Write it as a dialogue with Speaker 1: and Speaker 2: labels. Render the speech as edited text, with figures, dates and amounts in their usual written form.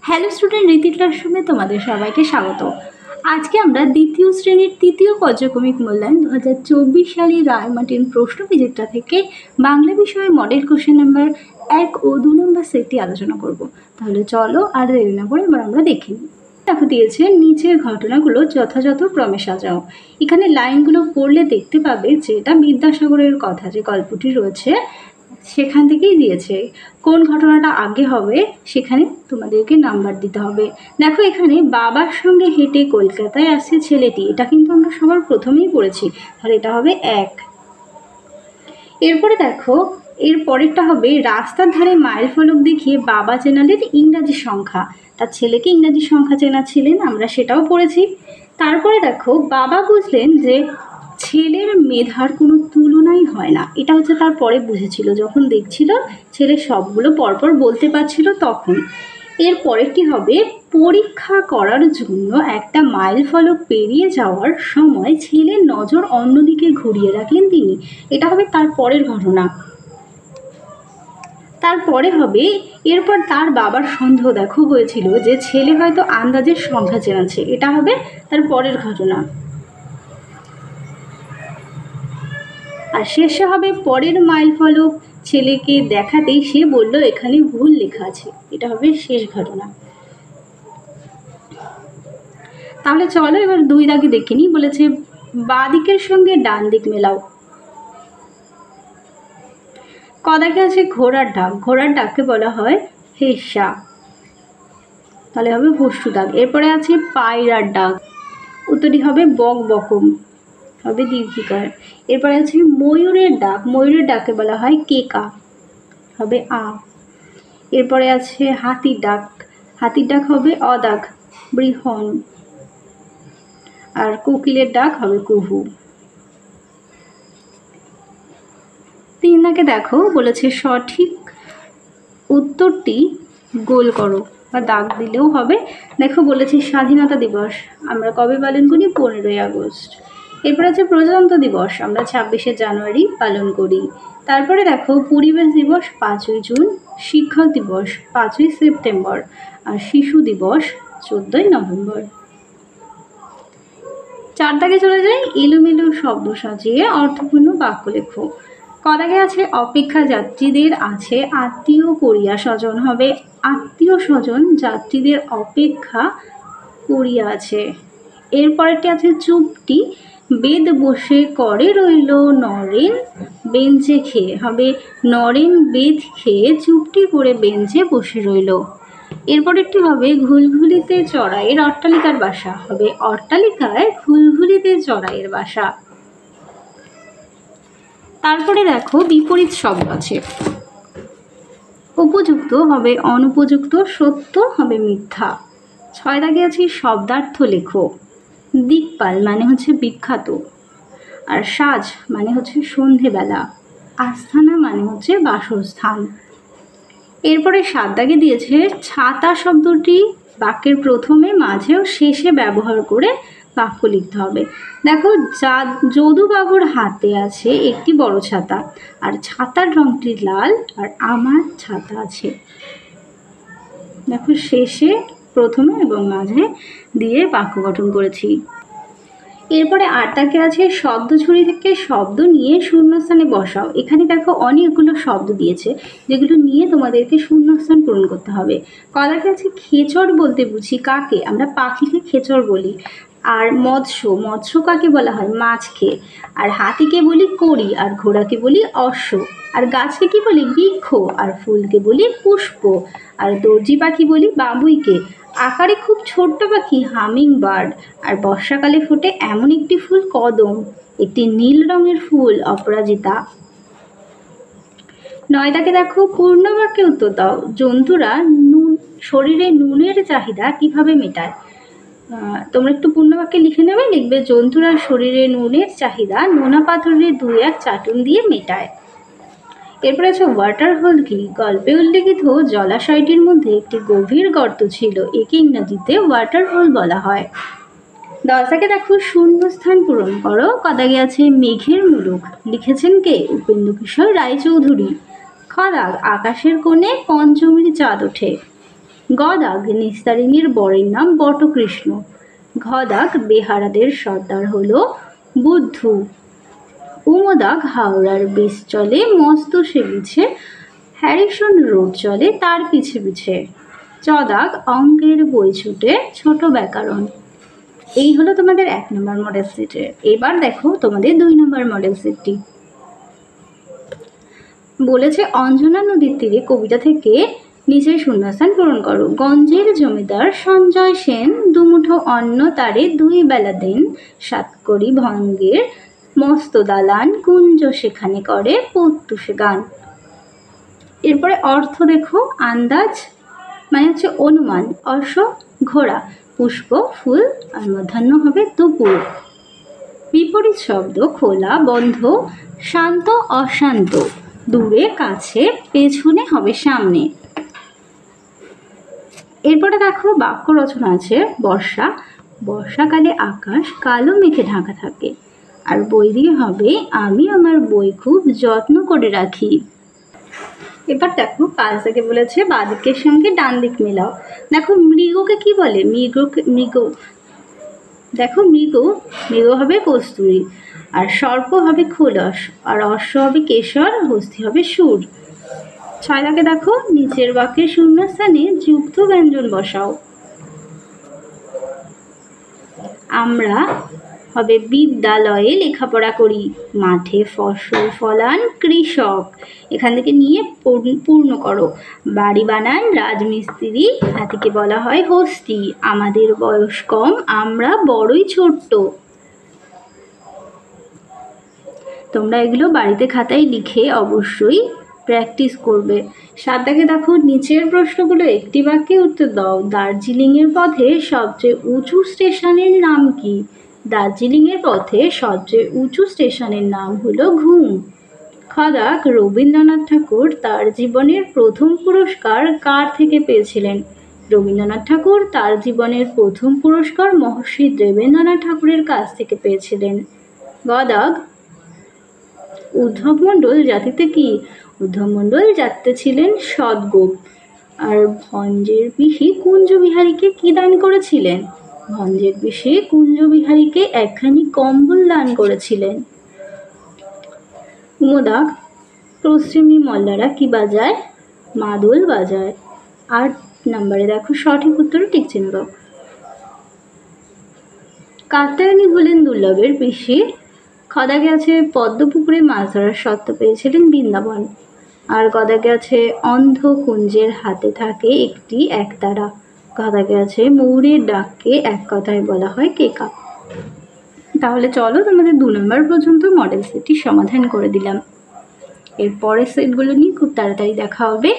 Speaker 1: Hello student, রীতি ক্লাসরুমে তোমাদের সবাইকে স্বাগত। আজকে আমরা দ্বিতীয় শ্রেণীর তৃতীয় পর্যায়ক্রমিক মূল্যায়ন 2024 সালের রায়মার্টিন প্রশ্ন বিচিত্রা থেকে বাংলা বিষয়ে মডেল কোশ্চেন নাম্বার 1 ও 2 নম্বর সেটটি আলোচনা করব। তাহলে চলো আর দেরি না করে এবার আমরা দেখে নিই। দেখো দিয়েছে নিচের ঘটনাগুলো যথাযথ ক্রমে সাজাও। এখানে লাইনগুলো পড়লে দেখতে পাবে যে এটা বিদ্যাসাগরের কথা যে গল্পটি রয়েছে সেখান থেকেই দিয়েছে। কোন ঘটনাটা আগে হবে সেখানে তোমাদেরকে নাম্বার দিতে হবে। দেখো এখানে বাবার সঙ্গে হেঁটে কলকাতায় আসছে ছেলেটি, এটা কিন্তু আমরা সবার প্রথমেই পড়েছি, তাহলে এটা হবে 1। এরপরে দেখো এর পরেরটা হবে রাস্তার ধারে মাইল ফলক দেখিয়ে বাবা চেনালেন ইংরাজি সংখ্যা, তার ছেলেকে ইংরাজি সংখ্যা চেনাচ্ছিলেন, আমরা সেটাও পড়েছি। তারপরে দেখো বাবা বুঝলেন যে ছেলের মেধার কোনো তুলনাই হয় না, এটা হচ্ছে তারপরে বুঝেছিল যখন দেখছিল ছেলে সবগুলো পরপর বলতে পারছিল তখন। এর পরেরটি হবে পরীক্ষা করার জন্য একটা মাইল ফলক পেরিয়ে যাওয়ার সময় ছেলের নজর অন্যদিকে ঘুরিয়ে রাখলেন তিনি, এটা হবে তার পরের ঘটনা। তারপরে হবে এরপর তার বাবার সন্দেহ দেখো হয়েছিল যে ছেলে হয়তো আন্দাজের সংখ্যা চেনাচ্ছে, এটা হবে তার পরের ঘটনা। আর শেষে হবে পরের মাইল ফলক ছেলেকে দেখাতেই সে বলল এখানে ভুল লেখা আছে, এটা হবে শেষ ঘটনা। তাহলে চলো এবার 2 দাগে দেখে নিই। বলেছে বাঁ দিকের সঙ্গে ডান দিক মেলাও। ক দাগে আছে ঘোড়ার ডাক, ঘোড়ার ডাককে বলা হয় হেসা, তাহলে হবে হস্যু দাগ। এরপরে আছে পায়রার ডাক, উত্তরটি হবে বক বকম, হবে দীর্ঘিকার। এরপরে আছে ময়ূরের ডাক, ময়ূরের ডাককে বলা হয় কেকা, হবে আ। এরপরে আছে হাতির ডাক, হাতির ডাক হবে অদাগ, বৃহন। আর কোকিলের ডাক হবে কুহু। 3 দাগে দেখো বলেছে সঠিক উত্তরটি গোল করো বা দাগ দিলেও হবে। দেখো বলেছে স্বাধীনতা দিবস আমরা কবে পালন করি? 15ই আগস্ট। এরপর আছে প্রজাতন্ত্র দিবস আমরা 26শে জানুয়ারি পালন করি। তারপরে দেখো পরিবেশ দিবস 5ই জুন, শিক্ষক দিবস 5ই সেপ্টেম্বর, আর শিশু দিবস 14ই নভেম্বর। 4 দাগে চলে যাই, এলোমেলো শব্দ সাজিয়ে অর্থপূর্ণ বাক্য লেখো। ক দাগে আছে অপেক্ষা যাত্রীদের আছে আত্মীয় করিয়া স্বজন, হবে আত্মীয় স্বজন যাত্রীদের অপেক্ষা করিয়া আছে। এরপরেরটি আছে চুপটি বেদ বসে করে রইল নরেন বেঞ্চে খেয়ে, হবে নরেন বেদ খেয়ে চুপটি করে বেঞ্চে বসে রইল। এরপরেরটি হবে ঘুলঘুলিতে চড়াইয়ের অট্টালিকার বাসা, হবে অট্টালিকায় ঘুলঘুলিতে চড়াইয়ের বাসা। তারপরে দেখো বিপরীত শব্দ আছে, উপযুক্ত হবে অনুপযুক্ত, সত্য হবে মিথ্যা। 6 দাগে আছে শব্দার্থ লেখো। দিকপাল মানে হচ্ছে বিখ্যাত, আর সাজ মানে হচ্ছে সন্ধেবেলা, আস্থানা মানে হচ্ছে বাসস্থান। এরপরে 7 দাগে দিয়েছে ছাতা শব্দটি বাক্যের প্রথমে মাঝে ও শেষে ব্যবহার করে বাক্য লিখতে হবে। দেখো যদুবাবুর হাতে আছে একটি বড় ছাতা, আর ছাতার রংটি লাল, আর আমার ছাতা আছে। দেখো শেষে প্রথমে এবং মাঝে দিয়ে বাক্য গঠন করেছি। এরপরে 8 দাগে আছে শব্দ ঝুড়ি থেকে শব্দ নিয়ে শূন্যস্থানে বসাও। এখানে দেখো অনেকগুলো শব্দ দিয়েছে যেগুলো নিয়ে তোমাদেরকে শূন্যস্থান পূরণ করতে হবে। ক দাগে আছে খেচর বলতে বুঝি কাকে? আমরা পাখিকে খেচর বলি। আর মৎস্য কাকে বলা হয়? মাছকে। আর হাতিকে বলি কড়ি, আর ঘোড়াকে বলি অশ্ব। আর গাছকে কি বলি? বৃক্ষ। আর ফুলকে বলি পুষ্প। আর দর্জি পাখি বলি বাবুইকে। আকারে খুব ছোট্ট পাখি হামিং বার্ড। আর বর্ষাকালে ফোটে এমন একটি ফুল কদম, একটি নীল রঙের ফুল অপরাজিতা। 9 দাগে দেখো পূর্ণ বাক্যে উত্তর দাও। জন্তুরা শরীরে নুনের চাহিদা কিভাবে মেটায়? তোমরা একটু পূর্ণ বাক্যে লিখে নেবে, লিখবে জন্তুরা শরীরে নুনের চাহিদা নোনা পাথরের 2-1 চাটুন দিয়ে মেটায়। এরপরে আছে ওয়াটার হোল কি? গল্পে উল্লেখিত জলাশয়টির মধ্যে একটি গভীর গর্ত ছিল, একে ইংরেজিতে ওয়াটার হোল বলা হয়। 10 দাগে দেখো শূন্যস্থান পূরণ করো। ক দাগে আছে মেঘের মুলুক লিখেছেন কে? উপেন্দ্র কিশোর রায়চৌধুরী। খ দাগ আকাশের কোণে পঞ্চমীর চাঁদ ওঠে। গ দাগ নিস্তারিণীর বরের নাম বটকৃষ্ণ। ঘ দাগ বেহারাদের সর্দার হলো বুদ্ধু। দাগ হাওড়ার ব্রিজ চলে মস্ত সেবিছে, হ্যারিসন রোড চলে তার পিছে পিছে। চ দাগ অঙ্কের বই ছুটে ছোট ব্যাকরণ। এই হলো তোমাদের 1 নম্বর মডেল সেটের। এবার দেখো তোমাদের 2 নম্বর মডেল সেটটি। বলেছে অঞ্জনা নদীর তীরে কবিতা থেকে নিচের শূন্যস্থান পূরণ করো। গঞ্জের জমিদার সঞ্জয় সেন দুমুঠো অন্ন তারে 2 বেলা দেন, 7 কড়ি ভঙ্গের মস্ত দালান, কুঞ্জ সেখানে করে প্রত্যুষে গান। এরপরে অর্থ দেখো। আন্দাজ মানে হচ্ছে অনুমান, অশ্ব ঘোড়া, পুষ্প ফুল, আর মধ্যাহ্ন হবে দুপুর। বিপরীত শব্দ খোলা বন্ধ, শান্ত অশান্ত, দূরে কাছে, পেছনে হবে সামনে। এরপরে দেখো বাক্য রচনা আছে। বর্ষা, বর্ষাকালে আকাশ কালো মেঘে ঢাকা থাকে। আর বই দিয়ে হবে আমি আমার বই খুব যত্ন করে রাখি। এবার দেখো 5 দাগে বলেছে বাদিকের সঙ্গে ডান দিক মেলাও। দেখো মৃগকে কি বলে? মৃগ। দেখো মৃগ হবে কস্তুরী, আর সর্প হবে খোলস, আর অশ্ব হবে কেশর, হস্তি হবে সুর। 6 দাগে দেখো নিচের বাক্যের শূন্যস্থানে যুক্ত ব্যঞ্জন বসাও। আমরা হবে বিদ্যালয়ে লেখাপড়া করি, মাঠে ফসল ফলান কৃষক। এখান থেকে নিয়ে পূর্ণ করো। বাড়ি বানান রাজমিস্ত্রি, হাতিকে বলা হয় হস্তি। আমাদের বয়স কম, আমরা বড়ই ছোট্ট। তোমরা এগুলো বাড়িতে খাতায় লিখে অবশ্যই প্র্যাকটিস করবে। 7 দাগে দেখো নিচের প্রশ্নগুলো একটি বাক্যে উত্তর দাও। দার্জিলিংয়ের পথে সবচেয়ে উঁচু স্টেশনের নাম কি? দার্জিলিংয়ের পথে সবচেয়ে উঁচু স্টেশনের নাম হলো ঘুম। খ দাগ রবীন্দ্রনাথ ঠাকুর তার জীবনের প্রথম পুরস্কার কার থেকে পেয়েছিলেন? রবীন্দ্রনাথ ঠাকুর তার জীবনের প্রথম পুরস্কার মহর্ষি দেবেন্দ্রনাথ ঠাকুরের কাছ থেকে পেয়েছিলেন। গ দাগ উদ্ধব মণ্ডল জাতিতে কি? উদ্ধব মণ্ডল জাতিতে ছিলেন সদ্গোপ। আর ভঞ্জের পিসি কুঞ্জবিহারীকে কি দান করেছিলেন? ভঞ্জের পিসি কুঞ্জবিহারীকে একখানি কম্বল দান করেছিলেন। দাগ পশ্চিমী মল্লারা কি বাজায়? মাদল বাজায়। 8 নম্বরে দেখো সঠিক উত্তরে টিক চিহ্ন দাও। কাত্যায়নী হলেন দুর্লভের পিসি। খ দাগে আছে পদ্মপুকুরে মাছ ধরার সত্ত্ব পেয়েছিলেন বৃন্দাবন। আর গ দাগে আছে অন্ধ কুঞ্জের হাতে থাকে একটি একতারা। গ দাগে আছে ময়ূরের ডাককে এক কথায় বলা হয় কেকা। তাহলে চলো তোমাদের 2 নম্বর পর্যন্ত মডেল সেটটি সমাধান করে দিলাম। এর পরের সেটগুলো নিয়ে খুব তাড়াতাড়ি দেখা হবে।